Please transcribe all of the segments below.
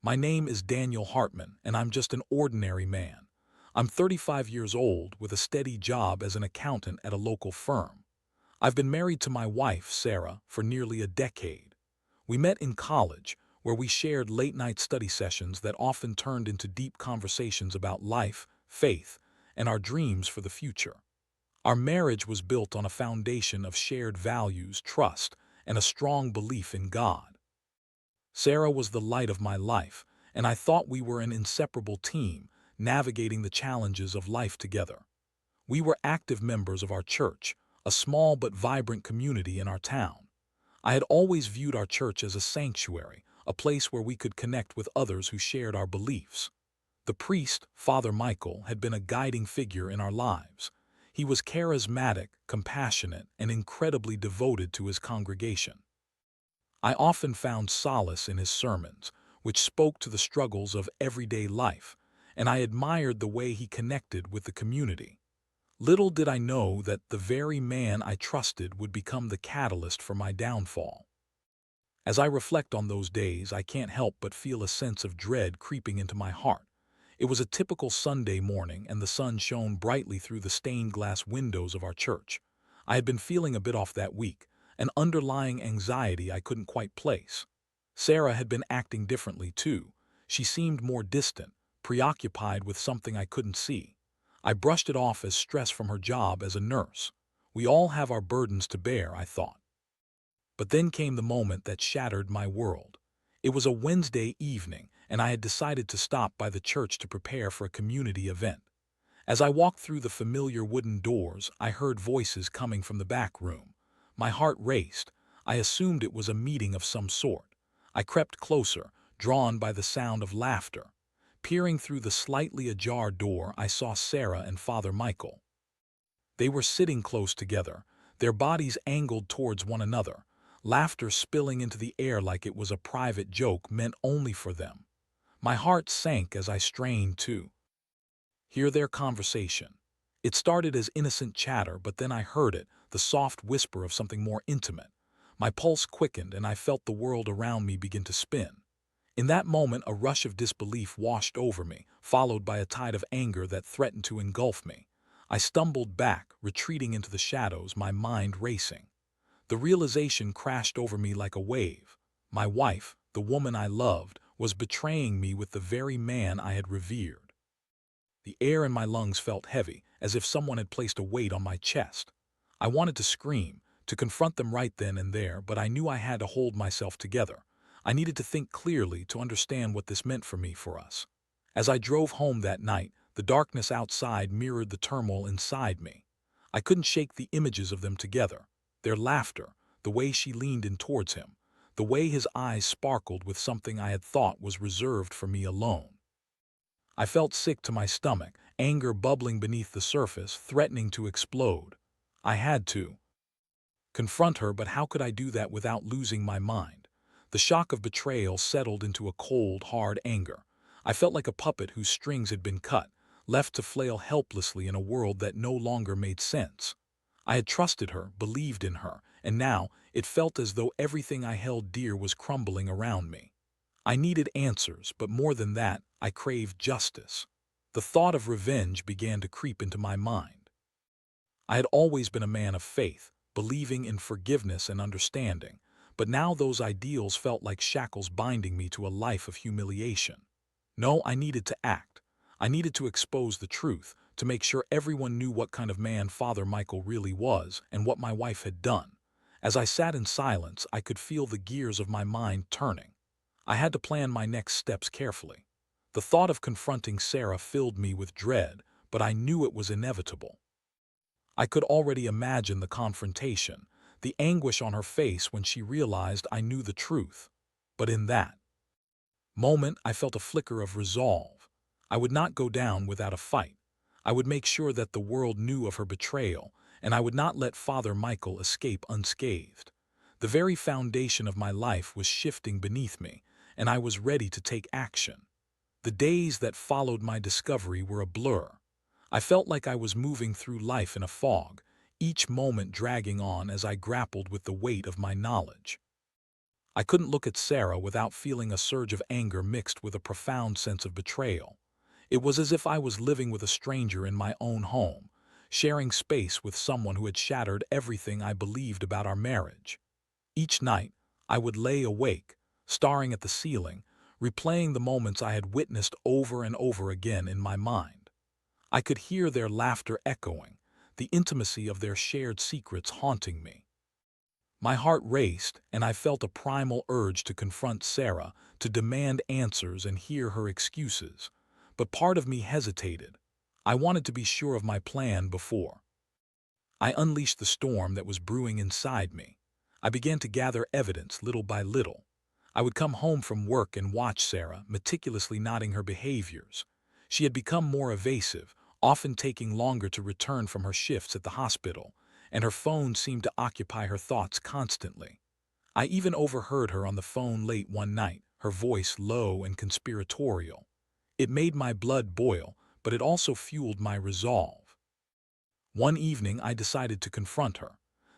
My name is Daniel Hartman, and I'm just an ordinary man. I'm 35 years old with a steady job as an accountant at a local firm. I've been married to my wife, Sarah, for nearly a decade. We met in college, where we shared late-night study sessions that often turned into deep conversations about life, faith, and our dreams for the future. Our marriage was built on a foundation of shared values, trust, and a strong belief in God. Sarah was the light of my life, and I thought we were an inseparable team, navigating the challenges of life together. We were active members of our church, a small but vibrant community in our town. I had always viewed our church as a sanctuary, a place where we could connect with others who shared our beliefs. The priest, Father Michael, had been a guiding figure in our lives. He was charismatic, compassionate, and incredibly devoted to his congregation. I often found solace in his sermons, which spoke to the struggles of everyday life, and I admired the way he connected with the community. Little did I know that the very man I trusted would become the catalyst for my downfall. As I reflect on those days, I can't help but feel a sense of dread creeping into my heart. It was a typical Sunday morning, and the sun shone brightly through the stained glass windows of our church. I had been feeling a bit off that week, an underlying anxiety I couldn't quite place. Sarah had been acting differently too. She seemed more distant, preoccupied with something I couldn't see. I brushed it off as stress from her job as a nurse. We all have our burdens to bear, I thought. But then came the moment that shattered my world. It was a Wednesday evening, and I had decided to stop by the church to prepare for a community event. As I walked through the familiar wooden doors, I heard voices coming from the back room. My heart raced. I assumed it was a meeting of some sort. I crept closer, drawn by the sound of laughter. Peering through the slightly ajar door, I saw Sarah and Father Michael. They were sitting close together, their bodies angled towards one another, laughter spilling into the air like it was a private joke meant only for them. My heart sank as I strained to hear their conversation. It started as innocent chatter, but then I heard it, the soft whisper of something more intimate. My pulse quickened, and I felt the world around me begin to spin. In that moment, a rush of disbelief washed over me, followed by a tide of anger that threatened to engulf me. I stumbled back, retreating into the shadows, my mind racing. The realization crashed over me like a wave. My wife, the woman I loved, was betraying me with the very man I had revered. The air in my lungs felt heavy, as if someone had placed a weight on my chest. I wanted to scream, to confront them right then and there, but I knew I had to hold myself together. I needed to think clearly to understand what this meant for us. As I drove home that night, the darkness outside mirrored the turmoil inside me. I couldn't shake the images of them together. Their laughter, the way she leaned in towards him, the way his eyes sparkled with something I had thought was reserved for me alone. I felt sick to my stomach, anger bubbling beneath the surface, threatening to explode. I had to confront her, but how could I do that without losing my mind? The shock of betrayal settled into a cold, hard anger. I felt like a puppet whose strings had been cut, left to flail helplessly in a world that no longer made sense. I had trusted her, believed in her, and now it felt as though everything I held dear was crumbling around me. I needed answers, but more than that, I craved justice. The thought of revenge began to creep into my mind. I had always been a man of faith, believing in forgiveness and understanding, but now those ideals felt like shackles binding me to a life of humiliation. No, I needed to act. I needed to expose the truth, to make sure everyone knew what kind of man Father Michael really was and what my wife had done. As I sat in silence, I could feel the gears of my mind turning. I had to plan my next steps carefully. The thought of confronting Sarah filled me with dread, but I knew it was inevitable. I could already imagine the confrontation, the anguish on her face when she realized I knew the truth. But in that moment, I felt a flicker of resolve. I would not go down without a fight. I would make sure that the world knew of her betrayal, and I would not let Father Michael escape unscathed. The very foundation of my life was shifting beneath me, and I was ready to take action. The days that followed my discovery were a blur. I felt like I was moving through life in a fog, each moment dragging on as I grappled with the weight of my knowledge. I couldn't look at Sarah without feeling a surge of anger mixed with a profound sense of betrayal. It was as if I was living with a stranger in my own home, sharing space with someone who had shattered everything I believed about our marriage. Each night, I would lay awake, staring at the ceiling, replaying the moments I had witnessed over and over again in my mind. I could hear their laughter echoing, the intimacy of their shared secrets haunting me. My heart raced, and I felt a primal urge to confront Sarah, to demand answers and hear her excuses. But part of me hesitated. I wanted to be sure of my plan before I unleashed the storm that was brewing inside me. I began to gather evidence little by little. I would come home from work and watch Sarah, meticulously noting her behaviors. She had become more evasive, often taking longer to return from her shifts at the hospital, and her phone seemed to occupy her thoughts constantly. I even overheard her on the phone late one night, her voice low and conspiratorial. It made my blood boil, but it also fueled my resolve. One evening I decided to confront her.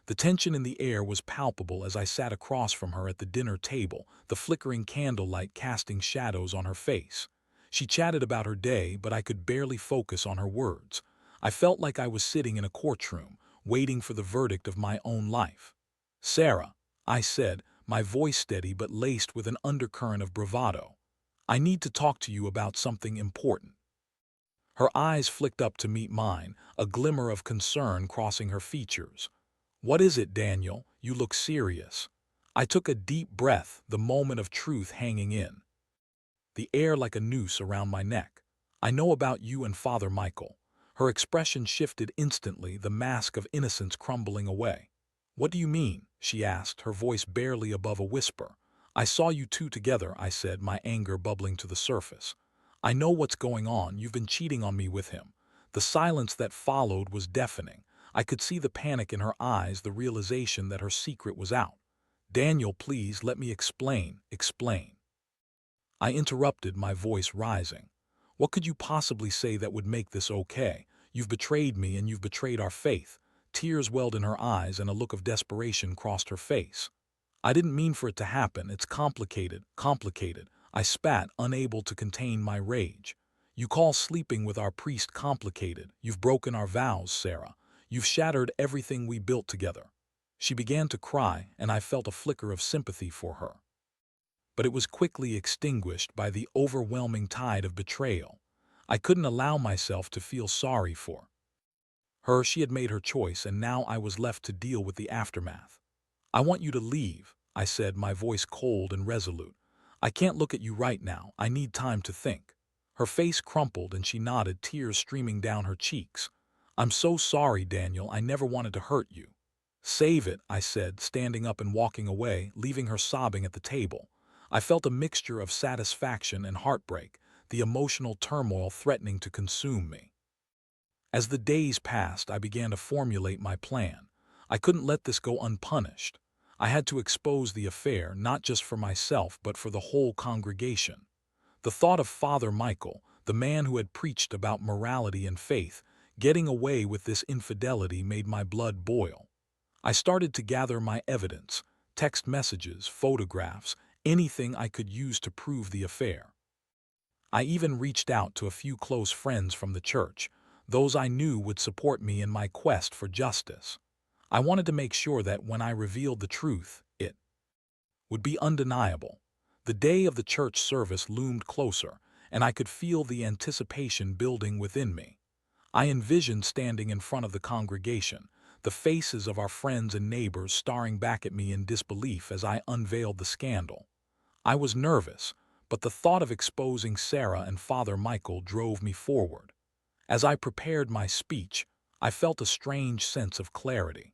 The tension in the air was palpable as I sat across from her at the dinner table, the flickering candlelight casting shadows on her face. She chatted about her day, but I could barely focus on her words. I felt like I was sitting in a courtroom, waiting for the verdict of my own life. "Sarah," I said, my voice steady but laced with an undercurrent of bravado, "I need to talk to you about something important." Her eyes flicked up to meet mine, a glimmer of concern crossing her features. "What is it, Daniel? You look serious." I took a deep breath, the moment of truth hanging in the air like a noose around my neck. "I know about you and Father Michael." Her expression shifted instantly, the mask of innocence crumbling away. "What do you mean?" she asked, her voice barely above a whisper. "I saw you two together," I said, my anger bubbling to the surface. "I know what's going on. You've been cheating on me with him." The silence that followed was deafening. I could see the panic in her eyes, the realization that her secret was out. "Daniel, please let me explain." I interrupted, my voice rising. "What could you possibly say that would make this okay? You've betrayed me and you've betrayed our faith." Tears welled in her eyes and a look of desperation crossed her face. "I didn't mean for it to happen. It's complicated." I spat, unable to contain my rage. "You call sleeping with our priest complicated? You've broken our vows, Sarah. You've shattered everything we built together." She began to cry, and I felt a flicker of sympathy for her. But it was quickly extinguished by the overwhelming tide of betrayal. I couldn't allow myself to feel sorry for her. She had made her choice, and now I was left to deal with the aftermath. "I want you to leave," I said, my voice cold and resolute. "I can't look at you right now. I need time to think." Her face crumpled and she nodded, tears streaming down her cheeks. "I'm so sorry, Daniel. I never wanted to hurt you." "Save it," I said, standing up and walking away, leaving her sobbing at the table. I felt a mixture of satisfaction and heartbreak, the emotional turmoil threatening to consume me. As the days passed, I began to formulate my plan. I couldn't let this go unpunished. I had to expose the affair, not just for myself, but for the whole congregation. The thought of Father Michael, the man who had preached about morality and faith, getting away with this infidelity made my blood boil. I started to gather my evidence, text messages, photographs, anything I could use to prove the affair. I even reached out to a few close friends from the church, those I knew would support me in my quest for justice. I wanted to make sure that when I revealed the truth, it would be undeniable. The day of the church service loomed closer, and I could feel the anticipation building within me. I envisioned standing in front of the congregation, the faces of our friends and neighbors staring back at me in disbelief as I unveiled the scandal. I was nervous, but the thought of exposing Sarah and Father Michael drove me forward. As I prepared my speech, I felt a strange sense of clarity.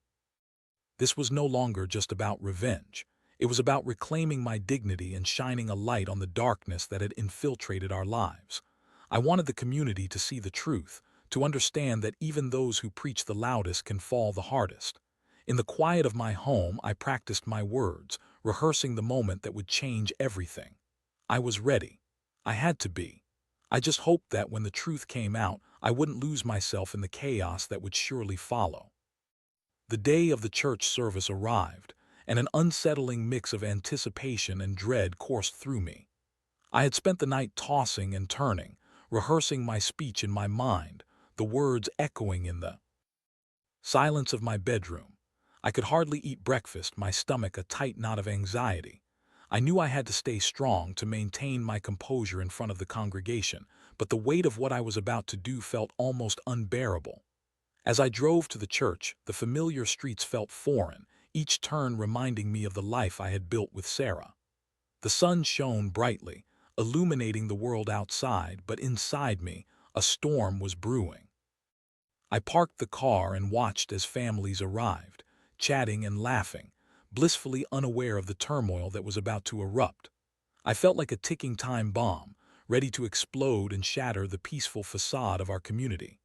This was no longer just about revenge. It was about reclaiming my dignity and shining a light on the darkness that had infiltrated our lives. I wanted the community to see the truth, to understand that even those who preach the loudest can fall the hardest. In the quiet of my home, I practiced my words, rehearsing the moment that would change everything. I was ready. I had to be. I just hoped that when the truth came out, I wouldn't lose myself in the chaos that would surely follow. The day of the church service arrived, and an unsettling mix of anticipation and dread coursed through me. I had spent the night tossing and turning, rehearsing my speech in my mind, the words echoing in the silence of my bedroom. I could hardly eat breakfast, my stomach a tight knot of anxiety. I knew I had to stay strong to maintain my composure in front of the congregation, but the weight of what I was about to do felt almost unbearable. As I drove to the church, the familiar streets felt foreign, each turn reminding me of the life I had built with Sarah. The sun shone brightly, illuminating the world outside, but inside me, a storm was brewing. I parked the car and watched as families arrived, chatting and laughing, blissfully unaware of the turmoil that was about to erupt. I felt like a ticking time bomb, ready to explode and shatter the peaceful facade of our community.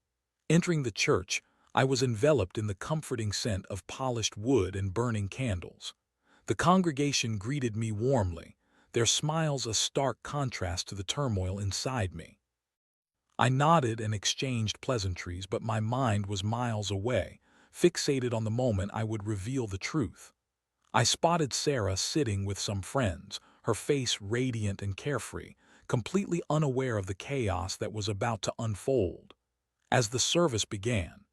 Entering the church, I was enveloped in the comforting scent of polished wood and burning candles. The congregation greeted me warmly, their smiles a stark contrast to the turmoil inside me. I nodded and exchanged pleasantries, but my mind was miles away, fixated on the moment I would reveal the truth. I spotted Sarah sitting with some friends, her face radiant and carefree, completely unaware of the chaos that was about to unfold. As the service began,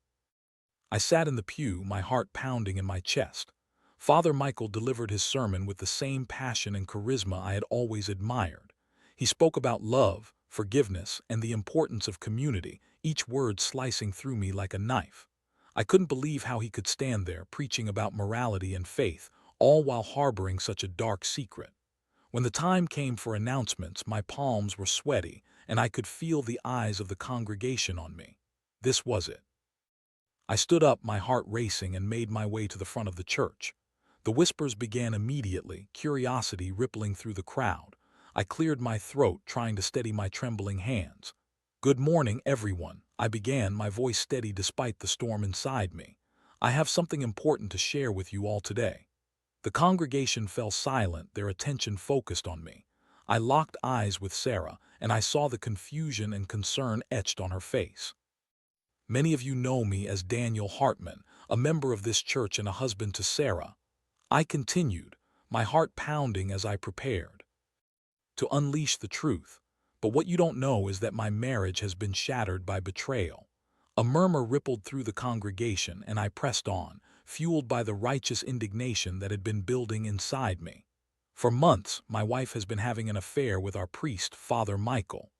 I sat in the pew, my heart pounding in my chest. Father Michael delivered his sermon with the same passion and charisma I had always admired. He spoke about love, forgiveness, and the importance of community, each word slicing through me like a knife. I couldn't believe how he could stand there preaching about morality and faith, all while harboring such a dark secret. When the time came for announcements, my palms were sweaty, and I could feel the eyes of the congregation on me. This was it. I stood up, my heart racing, and made my way to the front of the church. The whispers began immediately, curiosity rippling through the crowd. I cleared my throat, trying to steady my trembling hands. "Good morning, everyone," I began, my voice steady despite the storm inside me. "I have something important to share with you all today." The congregation fell silent, their attention focused on me. I locked eyes with Sarah, and I saw the confusion and concern etched on her face. "Many of you know me as Daniel Hartman, a member of this church and a husband to Sarah," I continued, my heart pounding as I prepared to unleash the truth. "But what you don't know is that my marriage has been shattered by betrayal." A murmur rippled through the congregation, and I pressed on, fueled by the righteous indignation that had been building inside me. "For months, my wife has been having an affair with our priest, Father Michael."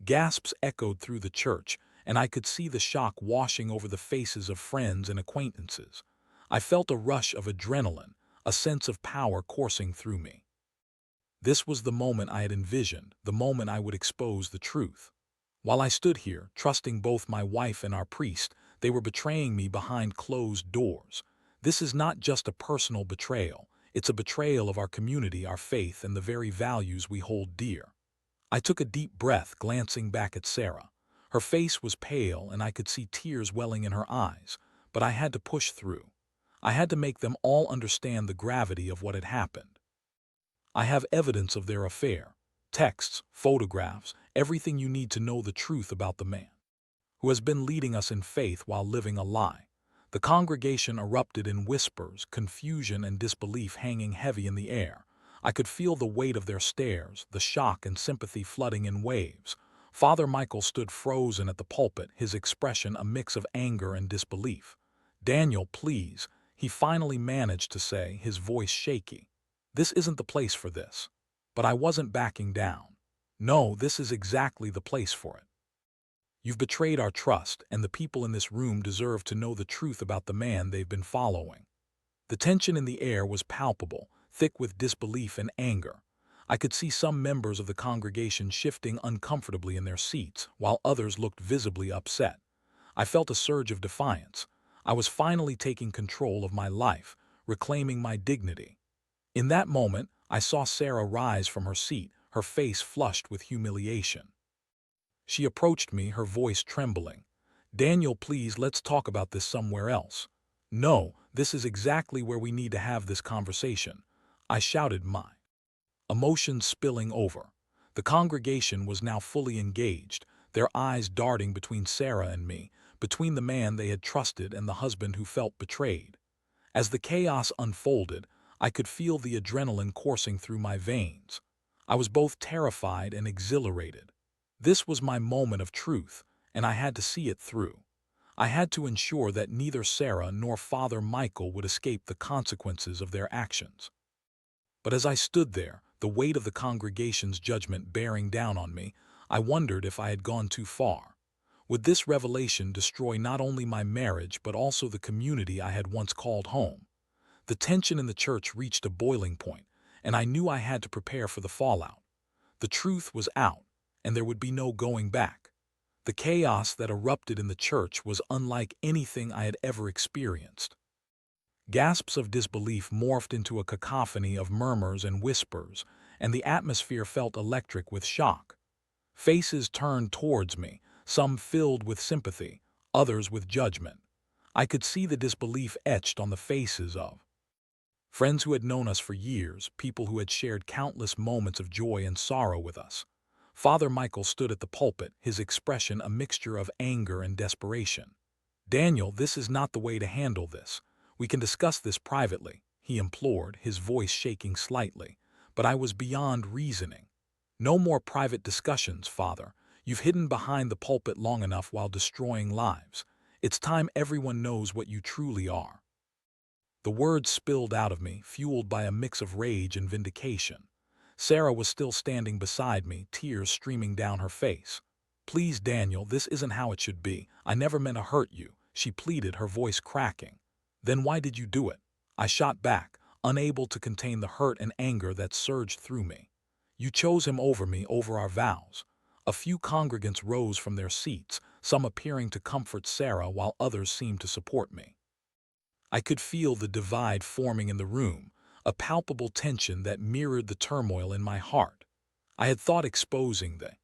Gasps echoed through the church, and I could see the shock washing over the faces of friends and acquaintances. I felt a rush of adrenaline, a sense of power coursing through me. This was the moment I had envisioned, the moment I would expose the truth. While I stood here, trusting both my wife and our priest, they were betraying me behind closed doors. This is not just a personal betrayal, it's a betrayal of our community, our faith, and the very values we hold dear. I took a deep breath, glancing back at Sarah. Her face was pale, and I could see tears welling in her eyes, but I had to push through. I had to make them all understand the gravity of what had happened. "I have evidence of their affair. Texts, photographs, everything you need to know the truth about the man who has been leading us in faith while living a lie." The congregation erupted in whispers, confusion and disbelief hanging heavy in the air. I could feel the weight of their stares, the shock and sympathy flooding in waves. Father Michael stood frozen at the pulpit, his expression a mix of anger and disbelief. "Daniel, please," he finally managed to say, his voice shaky. "This isn't the place for this." But I wasn't backing down. "No, this is exactly the place for it. You've betrayed our trust, and the people in this room deserve to know the truth about the man they've been following." The tension in the air was palpable, thick with disbelief and anger. I could see some members of the congregation shifting uncomfortably in their seats, while others looked visibly upset. I felt a surge of defiance. I was finally taking control of my life, reclaiming my dignity. In that moment, I saw Sarah rise from her seat, her face flushed with humiliation. She approached me, her voice trembling. "Daniel, please, let's talk about this somewhere else." "No, this is exactly where we need to have this conversation," I shouted, my emotions spilling over. The congregation was now fully engaged, their eyes darting between Sarah and me, between the man they had trusted and the husband who felt betrayed. As the chaos unfolded, I could feel the adrenaline coursing through my veins. I was both terrified and exhilarated. This was my moment of truth, and I had to see it through. I had to ensure that neither Sarah nor Father Michael would escape the consequences of their actions. But as I stood there, the weight of the congregation's judgment bearing down on me, I wondered if I had gone too far. Would this revelation destroy not only my marriage but also the community I had once called home? The tension in the church reached a boiling point, and I knew I had to prepare for the fallout. The truth was out, and there would be no going back. The chaos that erupted in the church was unlike anything I had ever experienced. Gasps of disbelief morphed into a cacophony of murmurs and whispers, and the atmosphere felt electric with shock. Faces turned towards me, some filled with sympathy, others with judgment. I could see the disbelief etched on the faces of friends who had known us for years, people who had shared countless moments of joy and sorrow with us. Father Michael stood at the pulpit, his expression a mixture of anger and desperation. "Daniel, this is not the way to handle this. We can discuss this privately," he implored, his voice shaking slightly. But I was beyond reasoning. "No more private discussions, Father. You've hidden behind the pulpit long enough while destroying lives. It's time everyone knows what you truly are." The words spilled out of me, fueled by a mix of rage and vindication. Sarah was still standing beside me, tears streaming down her face. "Please, Daniel, this isn't how it should be. I never meant to hurt you," she pleaded, her voice cracking. "Then why did you do it?" I shot back, unable to contain the hurt and anger that surged through me. "You chose him over me, over our vows." A few congregants rose from their seats, some appearing to comfort Sarah while others seemed to support me. I could feel the divide forming in the room, a palpable tension that mirrored the turmoil in my heart. I had thought exposing the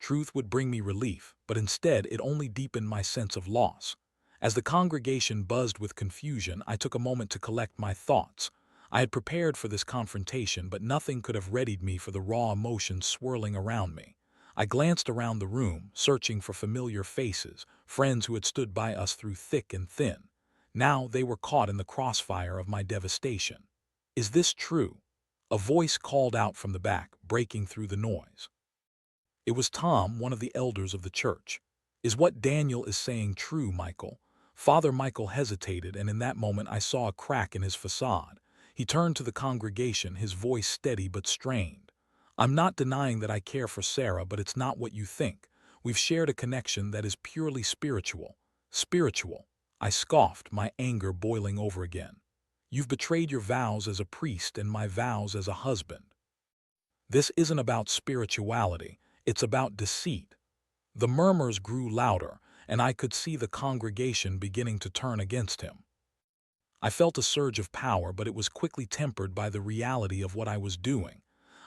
truth would bring me relief, but instead it only deepened my sense of loss. As the congregation buzzed with confusion, I took a moment to collect my thoughts. I had prepared for this confrontation, but nothing could have readied me for the raw emotions swirling around me. I glanced around the room, searching for familiar faces, friends who had stood by us through thick and thin. Now they were caught in the crossfire of my devastation. "Is this true?" A voice called out from the back, breaking through the noise. It was Tom, one of the elders of the church. "Is what Daniel is saying true, Michael?" Father Michael hesitated, and in that moment I saw a crack in his facade. He turned to the congregation, his voice steady but strained. "I'm not denying that I care for Sarah, but it's not what you think. We've shared a connection that is purely spiritual." "Spiritual?" I scoffed, my anger boiling over again. "You've betrayed your vows as a priest and my vows as a husband. This isn't about spirituality, it's about deceit." The murmurs grew louder, and I could see the congregation beginning to turn against him. I felt a surge of power, but it was quickly tempered by the reality of what I was doing.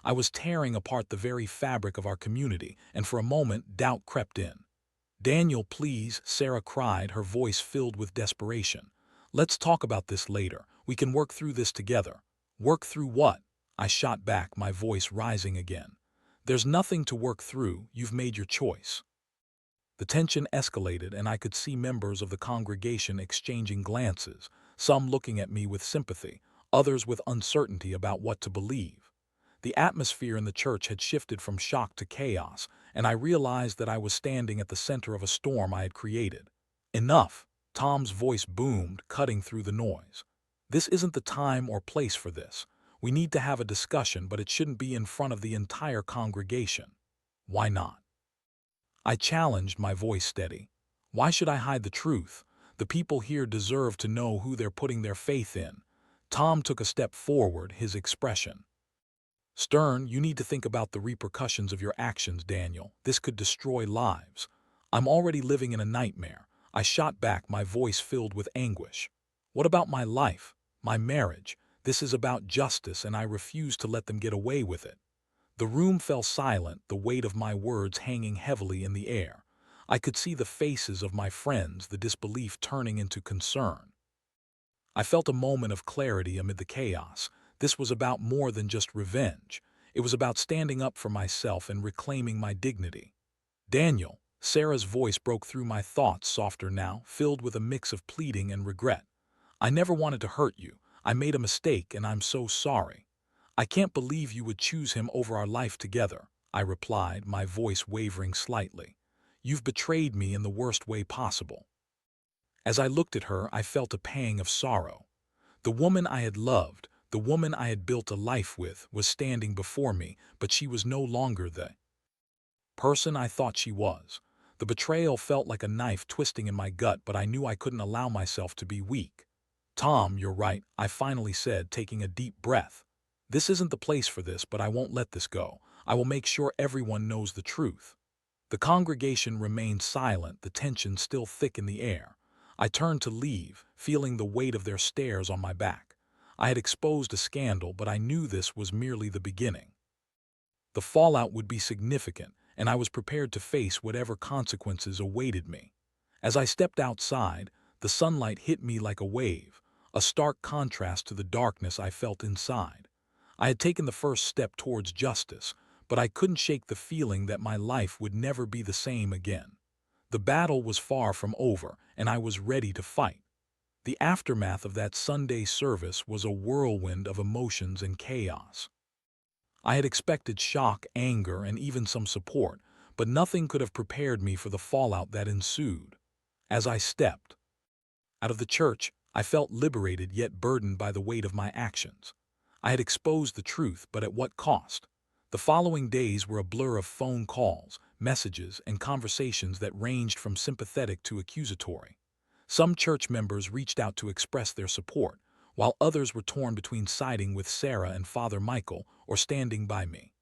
I was tearing apart the very fabric of our community, and for a moment doubt crept in. "Daniel, please," Sarah cried, her voice filled with desperation. "Let's talk about this later. We can work through this together." "Work through what?" I shot back, my voice rising again. "There's nothing to work through. You've made your choice." The tension escalated, and I could see members of the congregation exchanging glances, some looking at me with sympathy, others with uncertainty about what to believe. The atmosphere in the church had shifted from shock to chaos, and I realized that I was standing at the center of a storm I had created. "Enough!" Tom's voice boomed, cutting through the noise. "This isn't the time or place for this. We need to have a discussion, but it shouldn't be in front of the entire congregation." "Why not?" I challenged, my voice steady. "Why should I hide the truth? The people here deserve to know who they're putting their faith in." Tom took a step forward, his expression stern. "You need to think about the repercussions of your actions, Daniel. This could destroy lives." "I'm already living in a nightmare," I shot back, my voice filled with anguish. "What about my life, my marriage? This is about justice, and I refuse to let them get away with it." The room fell silent, the weight of my words hanging heavily in the air. I could see the faces of my friends, the disbelief turning into concern. I felt a moment of clarity amid the chaos. This was about more than just revenge. It was about standing up for myself and reclaiming my dignity. "Daniel," Sarah's voice broke through my thoughts, softer now, filled with a mix of pleading and regret. "I never wanted to hurt you. I made a mistake and I'm so sorry. I can't believe you would choose him over our life together, I replied, my voice wavering slightly. You've betrayed me in the worst way possible. As I looked at her, I felt a pang of sorrow. The woman I had loved, the woman I had built a life with, was standing before me, but she was no longer the person I thought she was. The betrayal felt like a knife twisting in my gut, but I knew I couldn't allow myself to be weak. Tom, you're right, I finally said, taking a deep breath. This isn't the place for this, but I won't let this go. I will make sure everyone knows the truth. The congregation remained silent, the tension still thick in the air. I turned to leave, feeling the weight of their stares on my back. I had exposed a scandal, but I knew this was merely the beginning. The fallout would be significant, and I was prepared to face whatever consequences awaited me. As I stepped outside, the sunlight hit me like a wave, a stark contrast to the darkness I felt inside. I had taken the first step towards justice, but I couldn't shake the feeling that my life would never be the same again. The battle was far from over, and I was ready to fight. The aftermath of that Sunday service was a whirlwind of emotions and chaos. I had expected shock, anger, and even some support, but nothing could have prepared me for the fallout that ensued. As I stepped out of the church, I felt liberated yet burdened by the weight of my actions. I had exposed the truth, but at what cost? The following days were a blur of phone calls, messages, and conversations that ranged from sympathetic to accusatory. Some church members reached out to express their support, while others were torn between siding with Sarah and Father Michael or standing by me.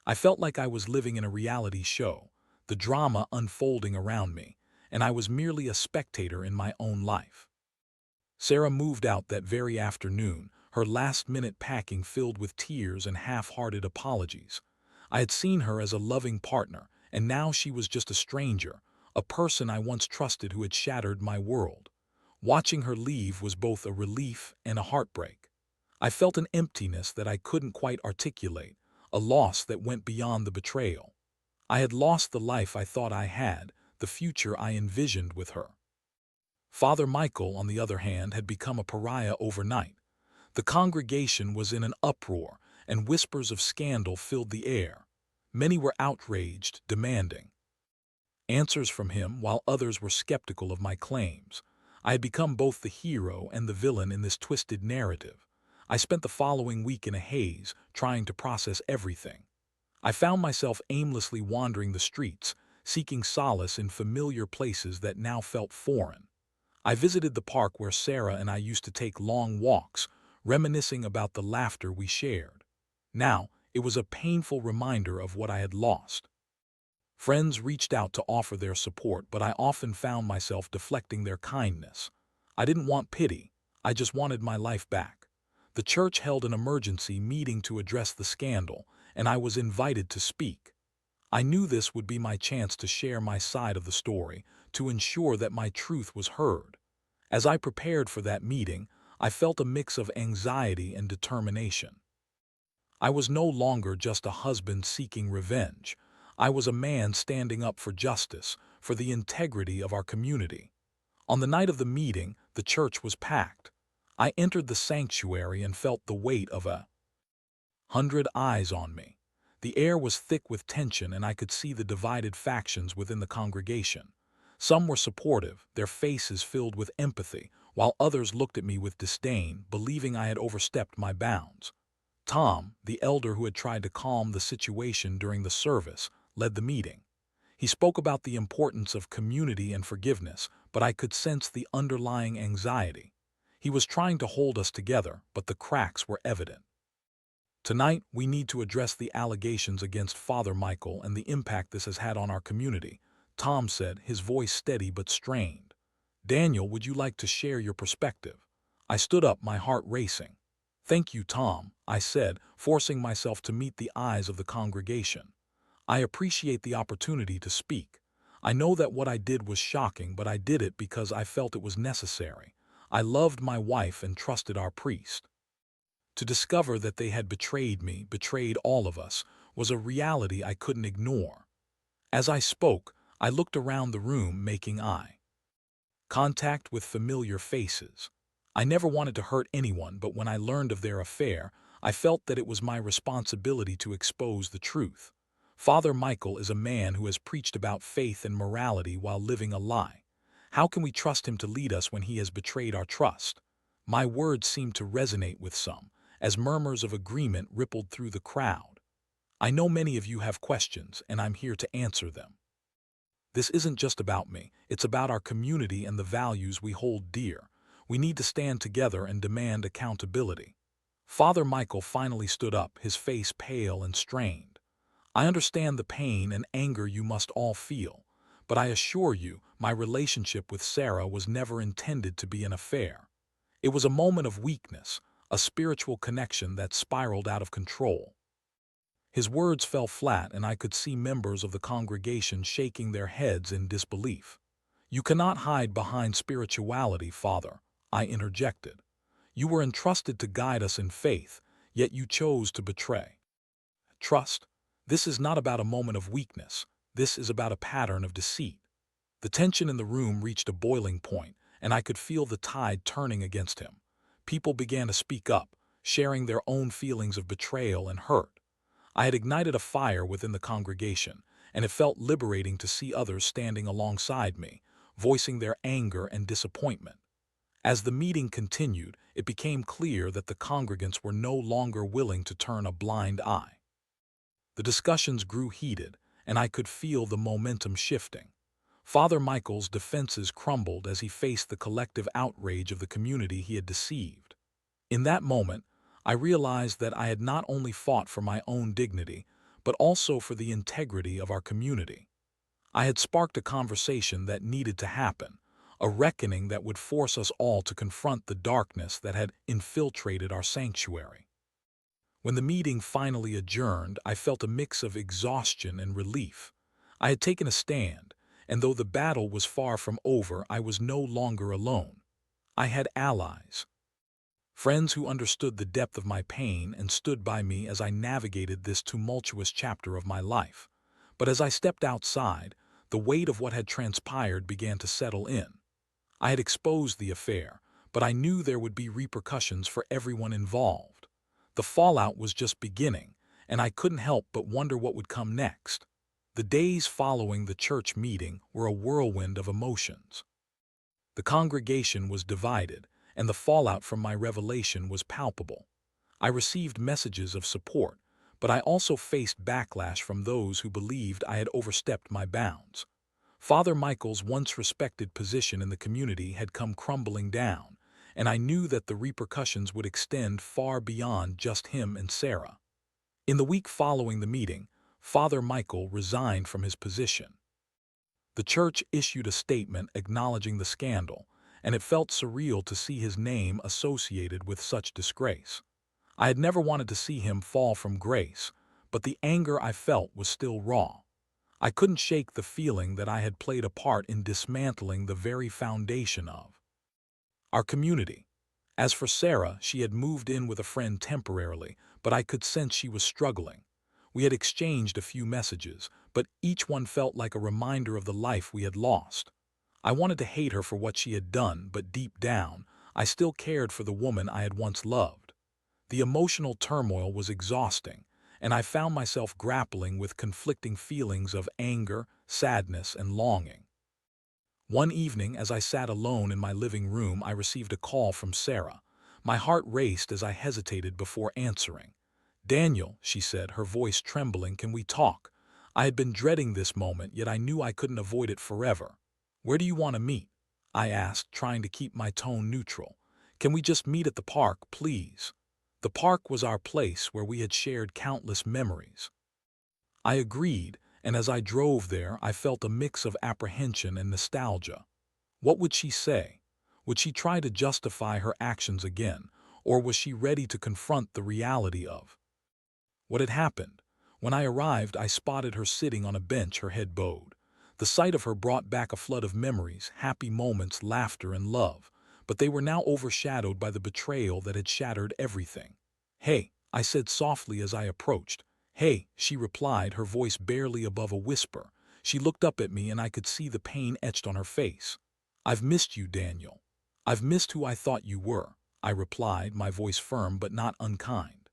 I felt like I was living in a reality show, the drama unfolding around me, and I was merely a spectator in my own life. Sarah moved out that very afternoon, her last-minute packing filled with tears and half-hearted apologies. I had seen her as a loving partner, and now she was just a stranger, a person I once trusted who had shattered my world. Watching her leave was both a relief and a heartbreak. I felt an emptiness that I couldn't quite articulate, a loss that went beyond the betrayal. I had lost the life I thought I had, the future I envisioned with her. Father Michael, on the other hand, had become a pariah overnight. The congregation was in an uproar, and whispers of scandal filled the air. Many were outraged, demanding answers from him, while others were skeptical of my claims. I had become both the hero and the villain in this twisted narrative. I spent the following week in a haze, trying to process everything. I found myself aimlessly wandering the streets, seeking solace in familiar places that now felt foreign. I visited the park where Sarah and I used to take long walks, reminiscing about the laughter we shared. Now, it was a painful reminder of what I had lost. Friends reached out to offer their support, but I often found myself deflecting their kindness. I didn't want pity, I just wanted my life back. The church held an emergency meeting to address the scandal, and I was invited to speak. I knew this would be my chance to share my side of the story, to ensure that my truth was heard. As I prepared for that meeting, I felt a mix of anxiety and determination. I was no longer just a husband seeking revenge. I was a man standing up for justice, for the integrity of our community. On the night of the meeting, the church was packed. I entered the sanctuary and felt the weight of 100 eyes on me. The air was thick with tension, and I could see the divided factions within the congregation. Some were supportive, their faces filled with empathy, while others looked at me with disdain, believing I had overstepped my bounds. Tom, the elder who had tried to calm the situation during the service, led the meeting. He spoke about the importance of community and forgiveness, but I could sense the underlying anxiety. He was trying to hold us together, but the cracks were evident. Tonight, we need to address the allegations against Father Michael and the impact this has had on our community, Tom said, his voice steady but strained. Daniel, would you like to share your perspective? I stood up, my heart racing. Thank you, Tom, I said, forcing myself to meet the eyes of the congregation. I appreciate the opportunity to speak. I know that what I did was shocking, but I did it because I felt it was necessary. I loved my wife and trusted our priest. To discover that they had betrayed me, betrayed all of us, was a reality I couldn't ignore. As I spoke, I looked around the room, making eye contact with familiar faces. I never wanted to hurt anyone, but when I learned of their affair, I felt that it was my responsibility to expose the truth. Father Michael is a man who has preached about faith and morality while living a lie. How can we trust him to lead us when he has betrayed our trust? My words seemed to resonate with some, as murmurs of agreement rippled through the crowd. I know many of you have questions, and I'm here to answer them. This isn't just about me, it's about our community and the values we hold dear. We need to stand together and demand accountability. Father Michael finally stood up, his face pale and strained. I understand the pain and anger you must all feel, but I assure you, my relationship with Sarah was never intended to be an affair. It was a moment of weakness, a spiritual connection that spiraled out of control. His words fell flat, and I could see members of the congregation shaking their heads in disbelief. "You cannot hide behind spirituality, Father," I interjected. "You were entrusted to guide us in faith, yet you chose to betray. Trust. This is not about a moment of weakness. This is about a pattern of deceit." The tension in the room reached a boiling point, and I could feel the tide turning against him. People began to speak up, sharing their own feelings of betrayal and hurt. I had ignited a fire within the congregation, and it felt liberating to see others standing alongside me, voicing their anger and disappointment. As the meeting continued, it became clear that the congregants were no longer willing to turn a blind eye. The discussions grew heated, and I could feel the momentum shifting. Father Michael's defenses crumbled as he faced the collective outrage of the community he had deceived. In that moment, I realized that I had not only fought for my own dignity, but also for the integrity of our community. I had sparked a conversation that needed to happen, a reckoning that would force us all to confront the darkness that had infiltrated our sanctuary. When the meeting finally adjourned, I felt a mix of exhaustion and relief. I had taken a stand, and though the battle was far from over, I was no longer alone. I had allies. Friends who understood the depth of my pain and stood by me as I navigated this tumultuous chapter of my life. But as I stepped outside, the weight of what had transpired began to settle in. I had exposed the affair, but I knew there would be repercussions for everyone involved. The fallout was just beginning, and I couldn't help but wonder what would come next. The days following the church meeting were a whirlwind of emotions. The congregation was divided, and the fallout from my revelation was palpable. I received messages of support, but I also faced backlash from those who believed I had overstepped my bounds. Father Michael's once respected position in the community had come crumbling down, and I knew that the repercussions would extend far beyond just him and Sarah. In the week following the meeting, Father Michael resigned from his position. The church issued a statement acknowledging the scandal, and it felt surreal to see his name associated with such disgrace. I had never wanted to see him fall from grace, but the anger I felt was still raw. I couldn't shake the feeling that I had played a part in dismantling the very foundation of our community. As for Sarah, she had moved in with a friend temporarily, but I could sense she was struggling. We had exchanged a few messages, but each one felt like a reminder of the life we had lost. I wanted to hate her for what she had done, but deep down, I still cared for the woman I had once loved. The emotional turmoil was exhausting, and I found myself grappling with conflicting feelings of anger, sadness, and longing. One evening, as I sat alone in my living room, I received a call from Sarah. My heart raced as I hesitated before answering. "Daniel," she said, her voice trembling, "can we talk?" I had been dreading this moment, yet I knew I couldn't avoid it forever. "Where do you want to meet?" I asked, trying to keep my tone neutral. "Can we just meet at the park, please?" The park was our place where we had shared countless memories. I agreed, and as I drove there, I felt a mix of apprehension and nostalgia. What would she say? Would she try to justify her actions again, or was she ready to confront the reality of what had happened? When I arrived, I spotted her sitting on a bench, her head bowed. The sight of her brought back a flood of memories, happy moments, laughter, and love, but they were now overshadowed by the betrayal that had shattered everything. "Hey," I said softly as I approached. "Hey," she replied, her voice barely above a whisper. She looked up at me, and I could see the pain etched on her face. "I've missed you, Daniel." "I've missed who I thought you were," I replied, my voice firm but not unkind.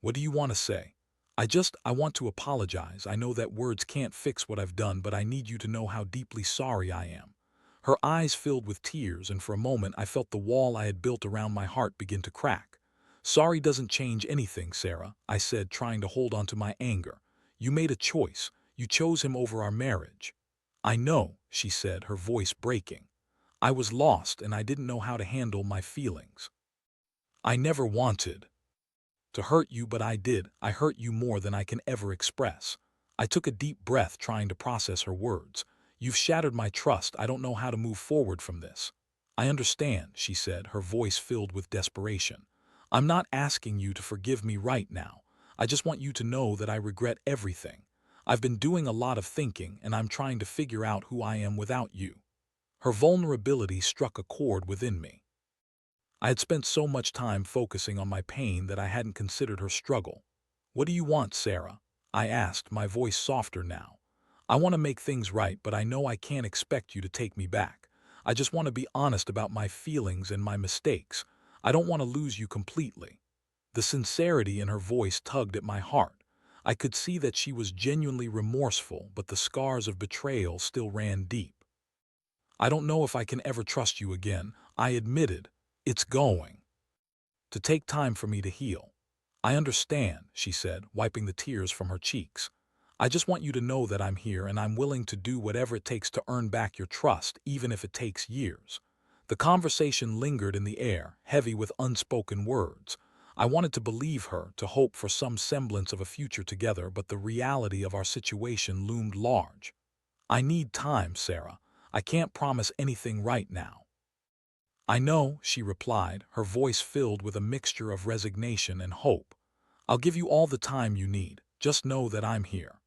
"What do you want to say?" I want to apologize. I know that words can't fix what I've done, but I need you to know how deeply sorry I am." Her eyes filled with tears, and for a moment I felt the wall I had built around my heart begin to crack. "Sorry doesn't change anything, Sarah," I said, trying to hold on to my anger. "You made a choice. You chose him over our marriage." "I know," she said, her voice breaking. "I was lost and I didn't know how to handle my feelings. I never wanted to hurt you, but I did. I hurt you more than I can ever express." I took a deep breath, trying to process her words. "You've shattered my trust. I don't know how to move forward from this." "I understand," she said, her voice filled with desperation. "I'm not asking you to forgive me right now. I just want you to know that I regret everything. I've been doing a lot of thinking, and I'm trying to figure out who I am without you." Her vulnerability struck a chord within me. I had spent so much time focusing on my pain that I hadn't considered her struggle. "What do you want, Sarah?" I asked, my voice softer now. "I want to make things right, but I know I can't expect you to take me back. I just want to be honest about my feelings and my mistakes. I don't want to lose you completely." The sincerity in her voice tugged at my heart. I could see that she was genuinely remorseful, but the scars of betrayal still ran deep. "I don't know if I can ever trust you again," I admitted. "It's going to take time for me to heal." "I understand," she said, wiping the tears from her cheeks. "I just want you to know that I'm here and I'm willing to do whatever it takes to earn back your trust, even if it takes years." The conversation lingered in the air, heavy with unspoken words. I wanted to believe her, to hope for some semblance of a future together, but the reality of our situation loomed large. "I need time, Sarah. I can't promise anything right now." "I know," she replied, her voice filled with a mixture of resignation and hope. "I'll give you all the time you need. Just know that I'm here."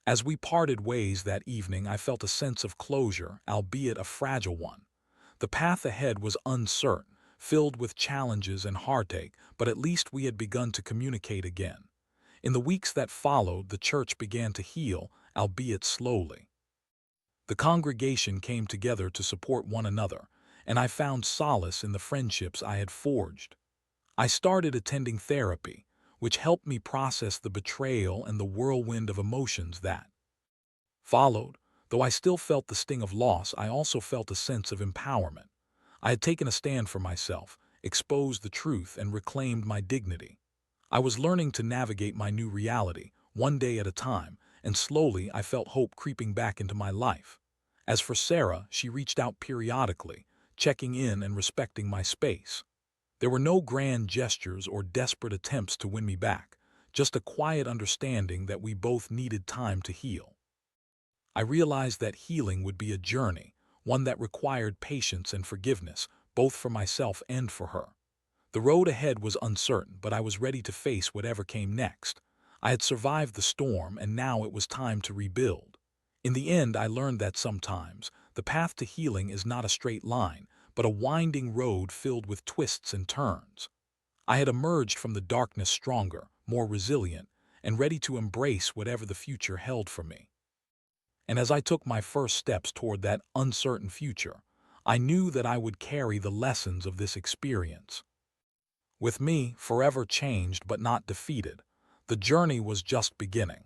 As we parted ways that evening, I felt a sense of closure, albeit a fragile one. The path ahead was uncertain, filled with challenges and heartache, but at least we had begun to communicate again. In the weeks that followed, the church began to heal, albeit slowly. The congregation came together to support one another, and I found solace in the friendships I had forged. I started attending therapy, which helped me process the betrayal and the whirlwind of emotions that followed. Though I still felt the sting of loss, I also felt a sense of empowerment. I had taken a stand for myself, exposed the truth, and reclaimed my dignity. I was learning to navigate my new reality, one day at a time, and slowly I felt hope creeping back into my life. As for Sarah, she reached out periodically, checking in and respecting my space. There were no grand gestures or desperate attempts to win me back, just a quiet understanding that we both needed time to heal. I realized that healing would be a journey, one that required patience and forgiveness, both for myself and for her. The road ahead was uncertain, but I was ready to face whatever came next. I had survived the storm, and now it was time to rebuild. In the end, I learned that sometimes the path to healing is not a straight line, but a winding road filled with twists and turns. I had emerged from the darkness stronger, more resilient, and ready to embrace whatever the future held for me. And as I took my first steps toward that uncertain future, I knew that I would carry the lessons of this experience with me, forever changed but not defeated. The journey was just beginning.